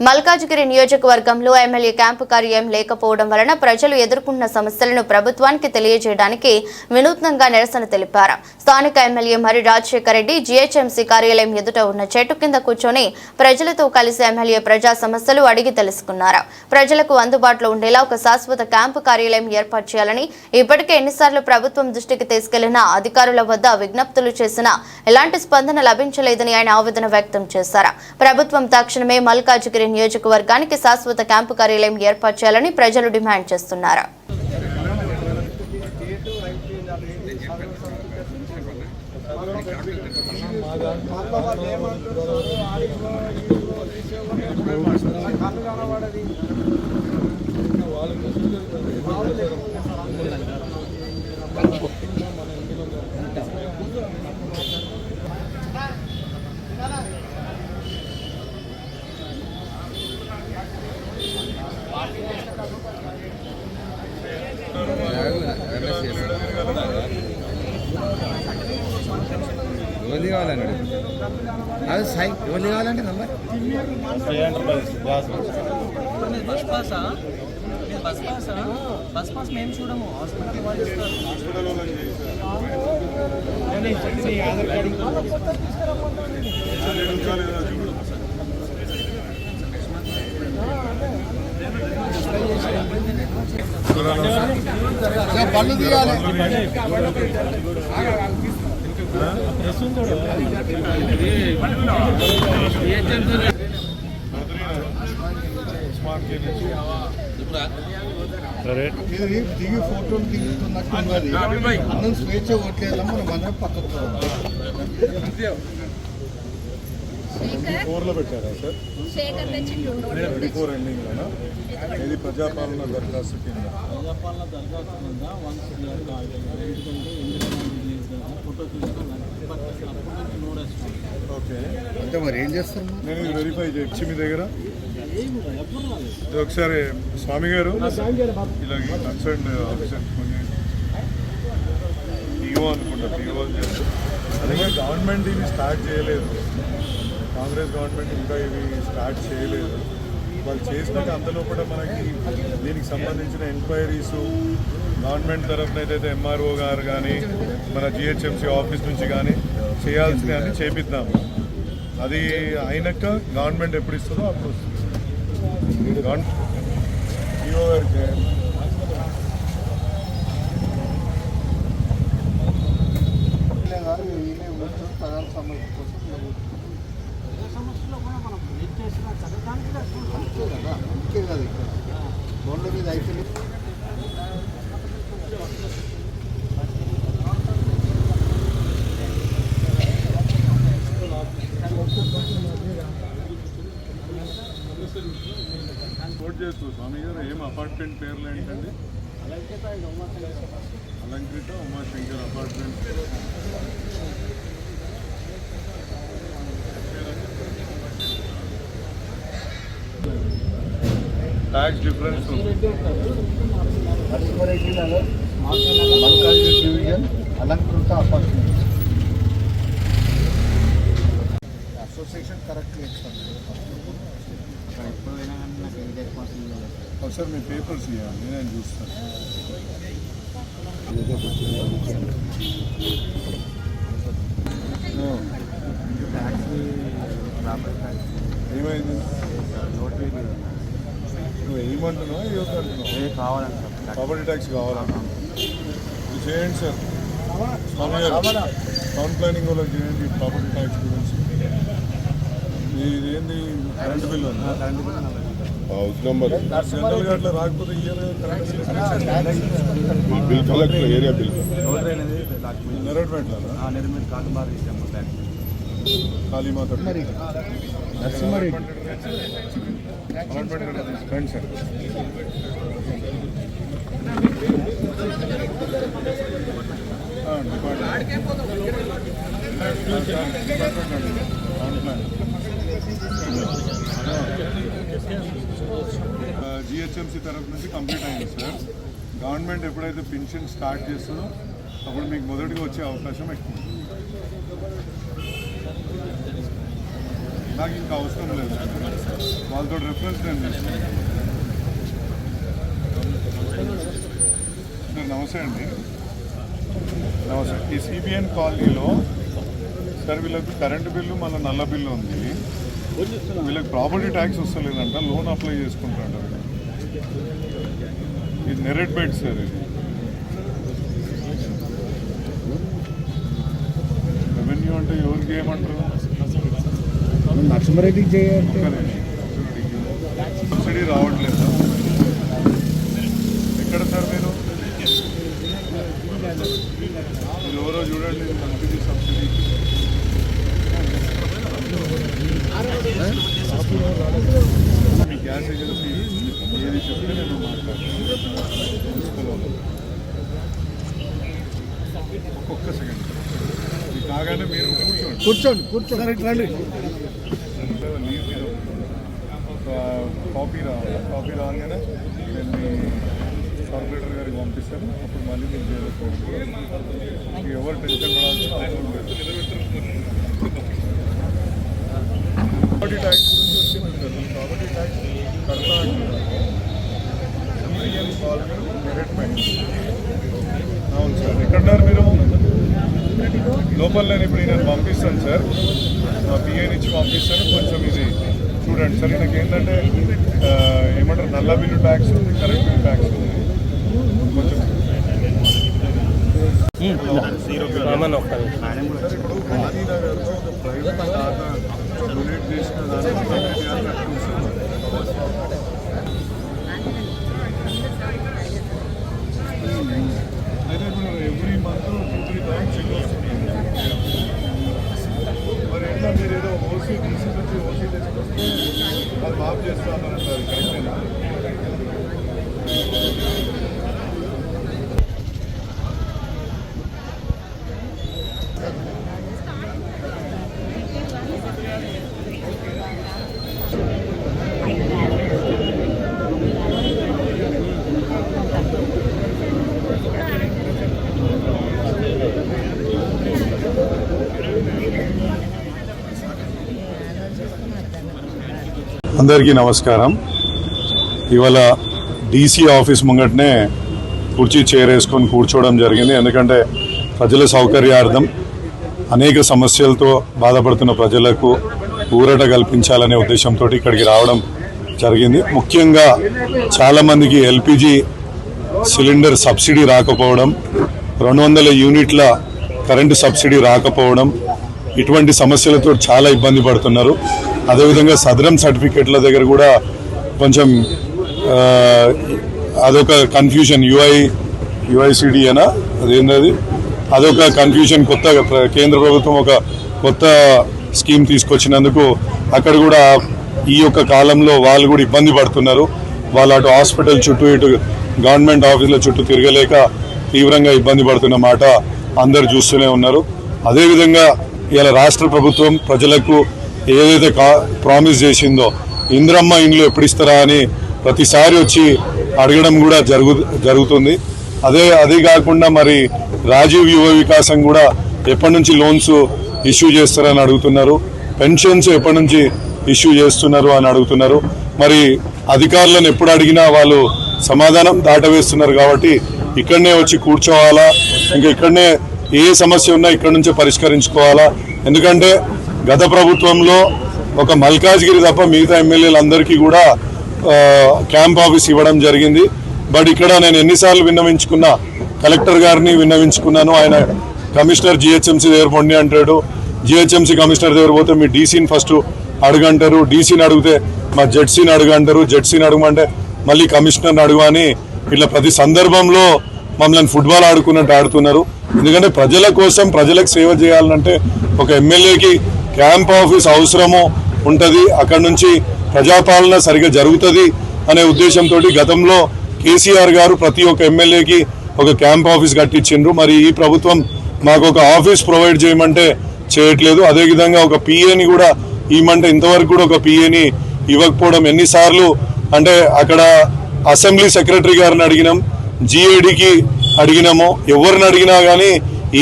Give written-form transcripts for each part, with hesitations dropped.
మల్కాజ్గిరి నియోజకవర్గంలో MLA camp కార్యాలయం లేకపోవడం వలన ప్రజలు ఎదుర్కొన్న సమస్యలను ప్రభుత్వానికి తెలియజేయడానికి వినూత్నంగా నిరసన తెలిపారు. స్థానిక ఎమ్మెల్యే మరి రాజశేఖర్ రెడ్డి జీహెచ్ఎంసీ కార్యాలయం ఎదుట ఉన్న చెట్టు కింద కూర్చొని ప్రజలతో కలిసి ఎమ్మెల్యే ప్రజా సమస్యలు అడిగి తెలుసుకున్నారు. ప్రజలకు అందుబాటులో ఉండేలా ఒక శాశ్వత క్యాంపు కార్యాలయం ఏర్పాటు చేయాలని ఇప్పటికే ఎన్నిసార్లు ప్రభుత్వం దృష్టికి తీసుకెళ్లినా అధికారుల వద్ద విజ్ఞప్తులు చేసినా ఎలాంటి స్పందన లభించలేదని ఆయన ఆవేదన వ్యక్తం చేశారు. ప్రభుత్వం తక్షణమే మల్కాజ్గిరి నియోజకవర్గానికి శాశ్వత క్యాంపు కార్యాలయం ఏర్పాటు చేయాలని ప్రజలు డిమాండ్ చేస్తున్నారు. ఎవరిది కావాలండి అది సై ఎవరిది కావాలంటే నంబర్ బస్ పాస్ మేము చూడము హాస్పిటల్ వాళ్ళు పళ్ళు తీయాలి. దిగి ఫోటోలు దిగుతున్నట్టున్నది. మనం స్వేచ్ఛ ఓట్లేదా మనం అందరం పక్కకు ఫోర్లో పెట్టారా సార్? 24 ఎండింగ్లోనా? ఇది ప్రజాపాలన దరఖాస్తు కింద ఓకే. అంటే మరి ఏం చేస్తారు? నేను ఇది వెరిఫై చేయొచ్చు మీ దగ్గర. ఇది ఒకసారి స్వామి గారు ఇలాగే కన్సర్న్ ఆఫీసర్ టీఓ అనుకుంటా, టీఓ చేస్తారు. అదే గవర్నమెంట్ ఇవి స్టార్ట్ చేయలేదు, కాంగ్రెస్ గవర్నమెంట్ ఇంకా ఇవి స్టార్ట్ చేయలేదు. వాళ్ళు చేసినాక అందులో కూడా మనకి దీనికి సంబంధించిన ఎంక్వైరీసు గవర్నమెంట్ తరఫున ఏదైతే ఎంఆర్ఓ గారు కానీ మన జిహెచ్ఎంసీ ఆఫీస్ నుంచి కానీ చేయాల్సినవి అన్నీ చేపిద్దాము. అది అయినాక గవర్నమెంట్ ఎప్పుడు ఇస్తుందో అప్పుడు వస్తుంది. ఈఓ గారికి బోర్డు మీద అయితే కోట్ చేస్తూ స్వామి గారు ఏం అపార్ట్మెంట్ పేర్లు ఏంటండి? Alankrita Umashankar apartment. Tax difference Narasimha Reddy Nagar, Malkajgiri division, Alankrita apartment. Association correct ఒకసారి మీ పేపర్స్ ఇవ్వాలి, నేను చూస్తాను. ఏమైంది? నువ్వు ఏమంటున్నావు ఇవ్వకంటున్నావు? కావాలంట ప్రాపర్టీ ట్యాక్స్ కావాలన్నా ఇది చేయండి సార్. టౌన్ ప్లానింగ్ వాళ్ళకి చేయండి ప్రాపర్టీ ట్యాక్స్ గురించి. ఇదేంటి కరెంట్ బిల్ హౌస్ నెంబర్ జనరల్గా అట్లా రాకపోతే year bill collector area bill నెరవేట్లా కాళీమాత నరసింహారెడ్డి రండి సార్. జిహెచ్ఎంసీ తరఫు నుంచి కంప్లీట్ అయింది సార్. గవర్నమెంట్ ఎప్పుడైతే పెన్షన్ స్టార్ట్ చేస్తుందో అప్పుడు మీకు మొదటిగా వచ్చే అవకాశం ఎక్కువ. నాకు ఇంకా అవసరం లేదు, వాళ్ళతో రెఫరెన్స్ నేను తీసుకున్నాను. సార్ నమస్తే అండి. నమస్తే. ఈ సిబిఎన్ కాలనీలో సార్ వీళ్ళకి కరెంటు బిల్లు మళ్ళీ నల్ల బిల్లు ఉంది, వీళ్ళకి ప్రాపర్టీ ట్యాక్స్ వస్తలేదంట, లోన్ అప్లై చేసుకుంటారంట. ఇది నెరెట్ బెడ్ సార్, ఇది రెవెన్యూ అంటే ఎవరికి ఏమంటారు, నరసింహారెడ్డికి చేయాలి. సబ్సిడీ రావట్లేదు ఎక్కడ సార్? మీరు ఎవరో చూడండి, కంపెనీ సబ్సిడీ మీ గ్యాస్ ఏజెన్సీ ఏది చెప్తే నేను మాట్లాడతాను. ఒక్క సెకండ్ మీకు కాగానే మీరు కూర్చోండి రండి. కాపీ రాగానే నేను మీ కార్పొరేటర్ గారికి పంపిస్తాను, అప్పుడు మళ్ళీ మీరు చేయవచ్చు. ఎవరు టెన్షన్ పడాల్సిన అవసరం లేదు. ప్రాపర్టీ ట్యాక్స్ గురించి వచ్చింది సార్, ప్రాపర్టీ ట్యాక్స్ కడతా అవును సార్. ఎక్కడున్నారు మీరు? లోపల నేను ఇప్పుడు నేను పంపిస్తాను సార్, మా పిఏని ఇచ్చి పంపిస్తాను. కొంచెం ఇది చూడండి సార్. నాకు ఏంటంటే ఏమంటారు, నల్ల బిల్లు ట్యాక్స్ ఉంది, కరెంట్ బిల్లు ట్యాక్స్ ఉంది. కొంచెం సార్ ఇప్పుడు గాంధీనగర్లో ఒక ప్రైవేట్ ఖాతా డొనేట్ చేసిన దానికి అయితే ఇప్పుడు ఎవ్రీ మంత్ 2-3 టైమ్స్ చెక్ వస్తుంది. మరి ఎట్లా మీరు ఏదో ఓసీ తీసుకొచ్చి ఓసీ తెచ్చుకొస్తే అది మాఫ్ చేస్తానంటారు, కరెక్టేనా? అందరికీ నమస్కారం. ఇవాళ డీసీ ఆఫీస్ ముంగటనే కుర్చీ చేరేసుకొని కూర్చోవడం జరిగింది. ఎందుకంటే ప్రజల సౌకర్యార్థం అనేక సమస్యలతో బాధపడుతున్న ప్రజలకు ఊరట కల్పించాలనే ఉద్దేశంతో ఇక్కడికి రావడం జరిగింది. ముఖ్యంగా చాలామందికి ఎల్పిజి సిలిండర్ సబ్సిడీ రాకపోవడం, 200 యూనిట్ల కరెంటు సబ్సిడీ రాకపోవడం, ఇటువంటి సమస్యలతో చాలా ఇబ్బంది పడుతున్నారు. అదేవిధంగా సదరం సర్టిఫికెట్ల దగ్గర కూడా కొంచెం అదొక కన్ఫ్యూజన్, యుఐసిడి అనా అదేంటది, అదొక కన్ఫ్యూజన్. కొత్త కేంద్ర ప్రభుత్వం ఒక కొత్త స్కీమ్ తీసుకొచ్చినందుకు అక్కడ కూడా ఈ యొక్క కాలంలో వాళ్ళు కూడా ఇబ్బంది పడుతున్నారు. వాళ్ళు అటు హాస్పిటల్ చుట్టూ ఇటు గవర్నమెంట్ ఆఫీసుల చుట్టూ తిరగలేక తీవ్రంగా ఇబ్బంది పడుతున్న మాట అందరు చూస్తూనే ఉన్నారు. అదేవిధంగా ఇలా రాష్ట్ర ప్రభుత్వం ప్రజలకు ఏదైతే ప్రామిస్ చేసిందో ఇందిరమ్మ ఇండ్లు ఎప్పుడు ఇస్తారా అని ప్రతిసారి వచ్చి అడగడం కూడా జరుగుతుంది. అదే కాకుండా మరి రాజీవ్ యువ వికాసం కూడా ఎప్పటి నుంచి లోన్స్ ఇష్యూ చేస్తారని అడుగుతున్నారు. పెన్షన్స్ ఎప్పటి నుంచి ఇష్యూ చేస్తున్నారు అని అడుగుతున్నారు. మరి అధికారులను ఎప్పుడు అడిగినా వాళ్ళు సమాధానం దాటవేస్తున్నారు. కాబట్టి ఇక్కడనే వచ్చి కూర్చోవాలా, ఇంకా ఇక్కడనే ఏ సమస్య ఉన్నా ఇక్కడ నుంచే పరిష్కరించుకోవాలా. ఎందుకంటే గత ప్రభుత్వంలో ఒక మల్కాజ్గిరి తప్ప మిగతా ఎమ్మెల్యేలందరికీ కూడా క్యాంప్ ఆఫీస్ ఇవ్వడం జరిగింది. బట్ ఇక్కడ నేను ఎన్నిసార్లు విన్నవించుకున్నా, కలెక్టర్ గారిని విన్నవించుకున్నాను. ఆయన కమిషనర్ జిహెచ్ఎంసీ దగ్గర పొండి అంటాడు, జిహెచ్ఎంసీ కమిషనర్ దగ్గర పోతే మీ డీసీని ఫస్ట్ అడుగంటారు, డీసీని అడిగితే మా జెడ్సీని అడుగంటారు, జెడ్సీని అడగమంటే మళ్ళీ కమిషనర్ని అడుగని ఇట్లా ప్రతి సందర్భంలో మమ్మల్ని ఫుట్బాల్ ఆడుకున్నట్టు ఆడుతున్నారు. ఎందుకంటే ప్రజల కోసం ప్రజలకు సేవ చేయాలంటే ఒక ఎమ్మెల్యేకి క్యాంప్ ఆఫీస్ అవసరము ఉంటుంది, అక్కడ నుంచి ప్రజాపాలన సరిగా జరుగుతుంది అనే ఉద్దేశంతో గతంలో కేసీఆర్ గారు ప్రతి ఒక్క ఎమ్మెల్యేకి ఒక క్యాంప్ ఆఫీస్ కట్టించిండ్రు. మరి ఈ ప్రభుత్వం మాకు ఒక ఆఫీస్ ప్రొవైడ్ చేయమంటే చేయట్లేదు. అదేవిధంగా ఒక పిఏని కూడా ఇవ్వమంటే ఇంతవరకు కూడా ఒక పిఏని ఇవ్వకపోవడం. ఎన్నిసార్లు అంటే అక్కడ అసెంబ్లీ సెక్రటరీ గారిని అడిగినాం, జిఏడికి అడిగినాము, ఎవరిని అడిగినా కానీ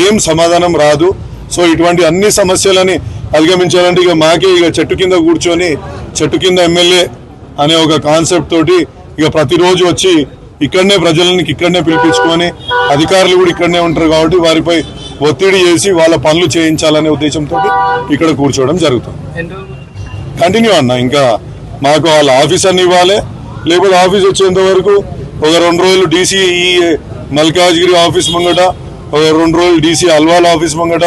ఏం సమాధానం రాదు. సో ఇటువంటి అన్ని సమస్యలని అధిగమించాలంటే ఇక మాకే ఇక చెట్టు కింద కూర్చొని చెట్టు కింద ఎమ్మెల్యే అనే ఒక కాన్సెప్ట్ తోటి ఇక ప్రతిరోజు వచ్చి ఇక్కడనే ప్రజలని ఇక్కడనే పిలిపించుకొని అధికారులు కూడా ఇక్కడనే ఉంటారు కాబట్టి వారిపై ఒత్తిడి చేసి వాళ్ళ పనులు చేయించాలనే ఉద్దేశంతో ఇక్కడ కూర్చోవడం జరుగుతుంది. కంటిన్యూ అన్న, ఇంకా మాకు వాళ్ళ ఆఫీసర్ని ఇవ్వాలి, లేకపోతే ఆఫీస్ వచ్చేంత వరకు ఒక 2 రోజులు డీసీ మల్కాజ్గిరి ఆఫీస్ ముంగట, ఒక 2 రోజులు డీసీ అల్వాల్ ఆఫీస్ ముంగట,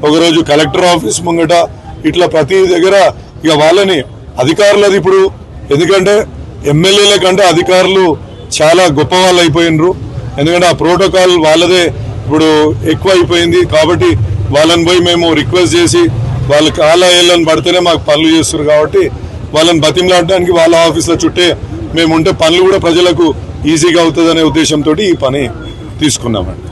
ఒక రోజు కలెక్టర్ ఆఫీస్ ముంగట, ఇట్లా ప్రతి దగ్గర ఇక వాళ్ళని అధికారులది ఇప్పుడు ఎందుకంటే ఎమ్మెల్యేల కంటే అధికారులు చాలా గొప్ప వాళ్ళు అయిపోయినరు. ఎందుకంటే ఆ ప్రోటోకాల్ వాళ్ళదే ఇప్పుడు ఎక్కువ అయిపోయింది కాబట్టి వాళ్ళని పోయి మేము రిక్వెస్ట్ చేసి వాళ్ళ కాళ్ళ ఏళ్ళని పడితేనే మాకు పనులు చేస్తారు కాబట్టి వాళ్ళని బతిమలాడడానికి వాళ్ళ ఆఫీసులో చుట్టే మేము ఉంటే పనులు కూడా ప్రజలకు ఈజీగా అవుతుందనే ఉద్దేశంతో ఈ పని తీసుకున్నామండి.